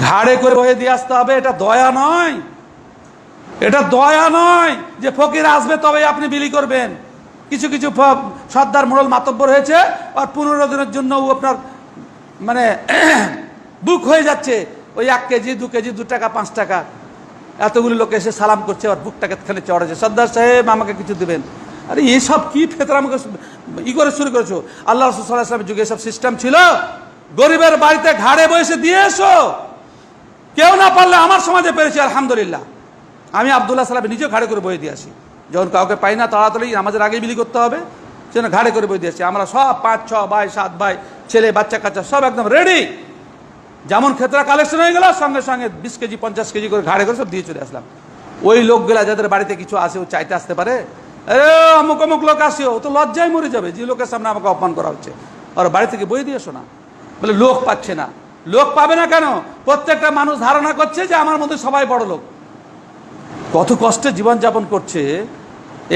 ঘাড়ে করে বয়ে দিয়ে আসতে হবে। এটা দয়া নয়, এটা দয়া নয় যে ফকির আসবে তবে আপনি বিলি করবেন। কিছু কিছু সর্দার মোড়ল মাতব্বর হয়েছে, আর 15 দিনের জন্য আপনার মানে বুক হয়ে যাচ্ছে ওই 1 কেজি 2 কেজি 2 টাকা 5 টাকা, এতগুলো লোক এসে সালাম করছে, আর বুকটাকে খালি চড়াচ্ছে, সর্দার সাহেব আমাকে কিছু দেবেন। আরে এসব কি ফেতরা আমাকে ই করে শুরু করেছো? আল্লাহ রাসূল সাল্লাল্লাহু আলাইহি ওয়াসাল্লামের যুগে এসব সিস্টেম ছিল? গরিবের বাড়িতে ঘাড়ে বসে দিয়ে এসো। কেউ না পারলে আমার সমাজে পেরেছি আলহামদুলিল্লাহ। আমি আব্দুল্লাহ সালাম নিজেও ঘাড়ে করে বয়ে দিয়ে আসি, যখন কাউকে পাই না তাড়াতাড়ি আমাদের আগে বিলি করতে হবে, সেজন্য ঘাড়ে করে বয়ে দিয়ে আসি। আমরা সব 5-6 ভাই 7 ভাই ছেলে বাচ্চা কাচ্চা সব একদম রেডি। যেমন ক্ষেত্রে কালেকশন হয়ে গেল, সঙ্গে সঙ্গে 20 কেজি 50 কেজি করে ঘাড়ে করে সব দিয়ে চলে আসলাম। ওই লোকগুলা যাদের বাড়িতে কিছু আসে ও চাইতে আসতে পারে, অমুক অমুক লোক আসিও, ও তো লজ্জায় মরে যাবে যে লোকের সামনে আমাকে অপমান করা হচ্ছে, আর বাড়ি থেকে বই দিয়ে এসো না। বলে লোক পাচ্ছে না। লোক পাবে না কেন? প্রত্যেকটা মানুষ ধারণা করছে যে আমার মধ্যে সবাই বড় লোক। কত কষ্টে জীবনযাপন করছে।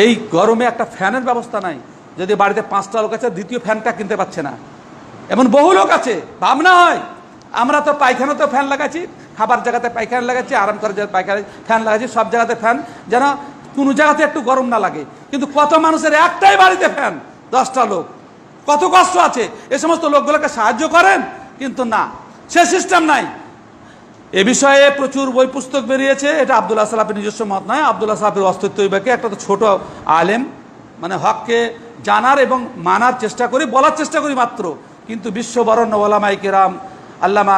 এই গরমে একটা ফ্যানের ব্যবস্থা নাই, যদি বাড়িতে 5টা লোক আছে দ্বিতীয় ফ্যানটা কিনতে পারছে না, এমন বহু লোক আছে। ভাবনা হয় আমরা তো পায়খানাতেও ফ্যান লাগাচ্ছি, খাবার জায়গাতে পায়খানা লাগাচ্ছি, আরাম করার জায়গায় পায়খানা ফ্যান লাগাচ্ছি, সব জায়গাতে ফ্যান, যেন কোনো জায়গাতে একটু গরম না লাগে। কিন্তু কত মানুষের একটাই বাড়িতে ফ্যান, 10টা লোক, কত কষ্ট আছে। এ সমস্ত লোকগুলোকে সাহায্য করেন, কিন্তু না, সে সিস্টেম নাই। এ বিষয়ে প্রচুর বই পুস্তক বেরিয়েছে। এটা আব্দুল্লাহ সালাফের নিজস্ব মত নয়, আব্দুল্লাহ সালাফের অস্তিত্ব বিবেকে একটা তো ছোট আলেম, মানে হককে জানার এবং মানার চেষ্টা করি, বলার চেষ্টা করি মাত্র। কিন্তু বিশ্ববরণ্য ওলামায়ে কেরাম আল্লামা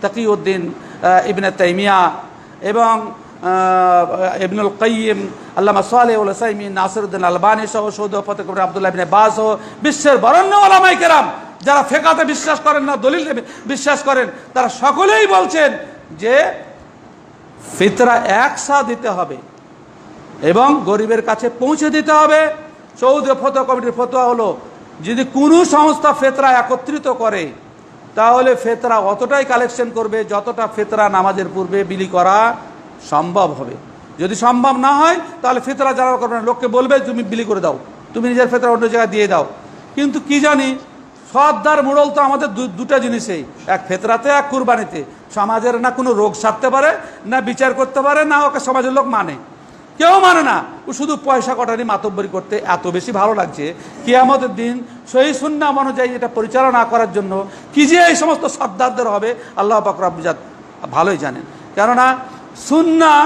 তাকিউদ্দিন ইবনে তাইমিয়া এবং ইবনুল কাইয়িম, আল্লামা সালেহ আল উসাইমিন, নাসিরউদ্দিন আলবানী সহ সৌদি ফতে কবর আব্দুল্লাহ ইবনে বাজ সহ বিশ্বের বরেণ্য ওলামায়ে কেরাম যারা ফিকহে বিশ্বাস করেন না, দলিলে বিশ্বাস করেন, তারা সকলেই বলছেন যে ফিতরা একসা দিতে হবে এবং গরিবের কাছে পৌঁছে দিতে হবে। সৌদি ফতোয়া কমিটির ফতোয়া হলো, যদি কোনো সংস্থা ফিতরা একত্রিত করে তাহলে ফিতরা অতটাই কালেকশন করবে যতটা ফিতরা নামাজের পূর্বে বিলি করা সম্ভব হবে। যদি সম্ভব না হয় তাহলে ফিতরা যারা করবে না, লোককে বলবে তুমি বিলি করে দাও, তুমি নিজের ফিতরা অন্য জায়গায় দিয়ে দাও। কিন্তু কি জানি সর্দার মোড়ল তো আমাদের দুটা জিনিসেই, এক ফিতরাতে এক কুরবানিতে। সমাজের না কোনো রোগ সারতে পারে, না বিচার করতে পারে, না ওকে সমাজের লোক মানে, কেউ মানে না। ও শুধু পয়সা কটানি মাতব্বরি করতে এত বেশি ভালো লাগছে। কিয়ামতের দিন সহিহ সুন্নাহ অনুযায়ী এটা পরিচালনা করার জন্য কি যে এই সমস্ত সর্দারদের হবে আল্লাহ পাক রব্বুল ইজ্জত ভালোই জানেন। কেননা সুন্নাহ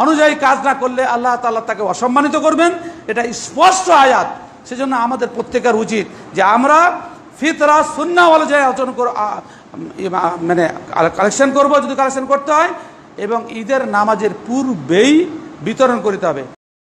অনুযায়ী কাজ না করলে আল্লাহ তাআলা তাকে অসম্মানিত করবেন, এটা স্পষ্ট আয়াত। সেজন্য আমাদের প্রত্যেকের উচিত যে আমরা ফিতরা সুন্নাহ অনুযায়ী আচরণ মানে কালেকশন করবো যদি কালেকশন করতে হয়, এবং ঈদের নামাজের পূর্বেই বিতরণ করতে হবে।